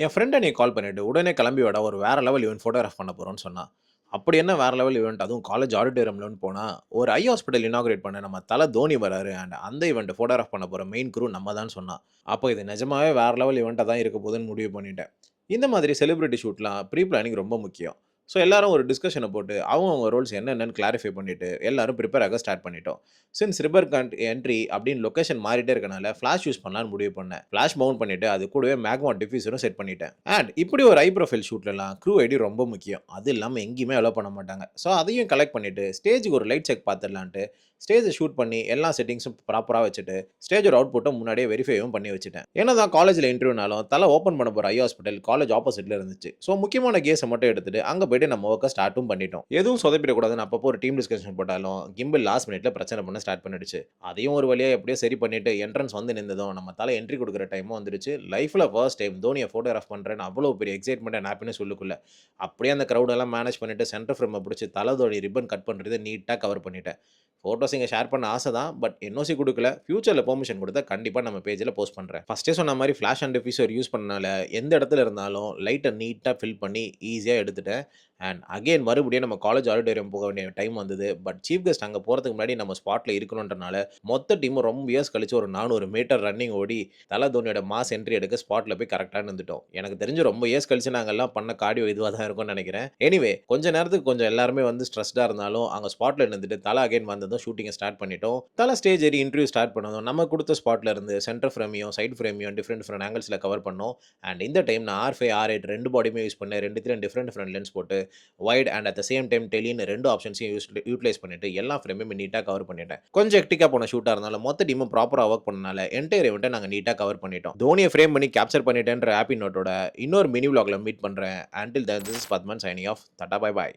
என் friend அன்னைக்கு கால் பண்ணிட்டு, "உடனே கிளம்பி வாடா, ஒரு வேற லெவல் ஈவென்ட் ஃபோட்டோகிராஃப் பண்ண போறோம்ன்னு" சொன்னான். அப்படி என்ன வேற லெவல் ஈவென்ட்? அதுவும் காலேஜ் ஆடிட்டோரியம்லன்னு போனா, ஒரு ஐ ஹாஸ்பிட்டல் இனாகரேட் பண்ண நம்ம தல தோனி வராரு. அண்ட் அந்த ஈவென்ட்ட ஃபோட்டோகிராஃப் பண்ண போற மெயின் குரூ நம்ம தான்னு சொன்னா. அப்போ இது நிஜமாவே வேற லெவல் ஈவென்ட்டா தான் இருக்க போதுன்னு முடிவு பண்ணிட்டேன். இந்த மாதிரி செலிபிரிட்டி ஷூட்லாம் ப்ரீ பிளானிங் ரொம்ப முக்கியம். ஸோ எல்லாரும் ஒரு டிஸ்கஷன போட்டு, அவங்க ரோல்ஸ் என்னென்னன்னு கிளாரிஃபை பண்ணிட்டு, எல்லாரும் பிரிப்பேர் ஆக ஸ்டார்ட் பண்ணிட்டோம். சின்ஸ் ரிவர் கண்ட் என்ட்ரி அப்படின்னு லொகேஷன் மாறிட்டே இருக்கனால, ஃபிளாஷ் யூஸ் பண்ணலான்னு முடிவு பண்ணேன். ஃபிளாஷ் மவுண்ட் பண்ணிட்டு, அது கூடவே மேக்மா டிஃப்யூசரும் செட் பண்ணிட்டேன். அண்ட் இப்படி ஒரு ஹை ப்ரொஃபைல் ஷூட்லலாம் க்ரூ ஐடி ரொம்ப முக்கியம். அது இல்லாம எங்கேயுமே அலோ பண்ண மாட்டாங்க. ஸோ அதையும் கலெக்ட் பண்ணிட்டு, ஸ்டேஜுக்கு ஒரு லைட் செக் பார்த்துடலான்ட்டு, ஸ்டேஜ ஷூட் பண்ணி எல்லா செட்டிங்ஸும் ப்ராப்பரா வச்சுட்டு, ஸ்டேஜோட அவுட்புட்ட முன்னாடியே வெரிஃபையும் பண்ணி வச்சுட்டேன். என்னதான் காலேஜ்ல இன்டர்வியூனாலும், தல ஓப்பன் பண்ண போற ஐ ஹாஸ்பிட்டல் காலேஜ் ஆப்போசிட்ல இருந்துச்சு. ஸோ முக்கியமான கேஸ மட்டும் எடுத்துட்டு, அங்க போயிட்டு நம்ம வொர்க்க ஸ்டார்ட்டும் பண்ணிட்டோம். எதுவும் சொதப்பிடக்கூடாதுன்னு அப்பப்போ ஒரு டீம் டிஸ்கஷன் போட்டாலும், கிம்பிள் லாஸ்ட் மினிட்ல பிரச்சனை பண்ண ஸ்டார்ட் பண்ணிடுச்சு. அதையும் ஒரு வழியா எப்படியோ சரி பண்ணிட்டு, என்ட்ரன்ஸ் வந்து நின்னதும், நம்ம தல என்ட்ரி குடுக்குற டைமும் வந்துருச்சு. லைஃப்ல ஃபர்ஸ்ட் டைம் தோனிய ஃபோட்டோகிராஃப் பண்றேன்னு அவ்வளோ பெரிய எக்ஸைட்மென்ட் அண்ட் ஹாப்பினஸ் உள்ளுக்குள்ள. அப்படியே அந்த கிரவுட் எல்லாம் மேனேஜ் பண்ணிட்டு, சென்டர் ஃப்ரேம புடிச்சு தல தோனி ரிப்பன் கட் பண்றத நீட்டா கவர் பண்ணிட்டேன். ஃபோட்டோஸ் இங்க ஷேர் பண்ண ஆசை தான். பட் என்ஓசி குடுக்கல. ஃபியூச்சர்ல பெர்மிஷன் குடுத்தா கண்டிப்பா நம்ம பேஜ்ல போஸ்ட் பண்றேன். ஃபர்ஸ்ட்டே சொன்ன மாரி ஃபிளாஷ் அண்ட் டிஃப்யூசர் யூஸ் பண்ணனால, எந்த இடத்துல இருந்தாலும் லைட்ட நீட்டா ஃபில் பண்ணி ஈஸியா எடுத்துட்டேன். அண்ட் அகைன் மறுபடியும் நம்ம காலேஜ் ஆடிட்டோரியம் போக வேண்டிய டைம் வந்தது. பட் சீஃப் கெஸ்ட் அங்க போறதுக்கு முன்னாடி நம்ம ஸ்பாட்ல இருக்கணுன்றனால, மொத்த டீமும் ரொம்ப இயர்ஸ் கழிச்சு ஒரு 400 மீட்டர் ரன்னிங் ஓடி, தல தோனியோட மாஸ் என்ட்ரி எடுக்க ஸ்பாட்ல போய் கரெக்ட்டா நின்னுட்டோம். எனக்கு தெரிஞ்சு ரொம்ப இயர்ஸ் கழிச்சு நாங்கலாம் பண்ண கார்டியோ இதுவா தான் இருக்கும்னு நெனைக்கிறேன். எனிவே கொஞ்ச நேரத்துக்கு கொஞ்சம் எல்லாருமே வந்து ஸ்ட்ரெஸ்டா இருந்தாலும், அங்க ஸ்பாட்ல நின்னுட்டு தல அகைன் வந்ததும் ஷூட்டிங்க ஸ்டார்ட் பண்ணிட்டோம். தல ஸ்டேஜ் ஏறி இன்டர்வியூ ஸ்டார்ட் பண்ணதும், நம்ம குடுத்த ஸ்பாட்ல இருந்து சென்டர் ஃப்ரேமையும், சைட் ஃப்ரேமையும் டிஃபரெண்ட் டிஃபரெண்ட் ஆங்கிள்ஸ்ல கவர் பண்ணோம். அண்ட் இந்த டைம் நான் R5, R8 2 பாடியுமே யூஸ் பண்ணேன். 2த்துலயும் டிஃபரெண்ட் டிஃபரெண்ட் லென்ஸ் போட்டு wide and at the same time டெலின்னு 2 ஆப்ஷன்ஸையும் யூட்டிலைஸ் பண்ணிட்டு எல்லா ஃப்ரேமையுமே நீட்டா கவர் பண்ணிட்டேன். கொஞ்சம் ஹெக்டிக்கா போன ஷூட்டா இருந்தாலும் மொத்த டீமும் ப்ராப்பரா வொர்க் பண்ணனால என்டையர் ஈவென்ட்ட நாங்க நீட்டா கவர் பண்ணிட்டோம். தோனிய ஃப்ரேம் பண்ணி கேப்சர் பண்ணிட்டேன்ற ஹாப்பி நோட்டோட இன்னொரு மினி விளாக்ல மீட் பண்றேன். Until then this is Padman signing off. Tata bye by.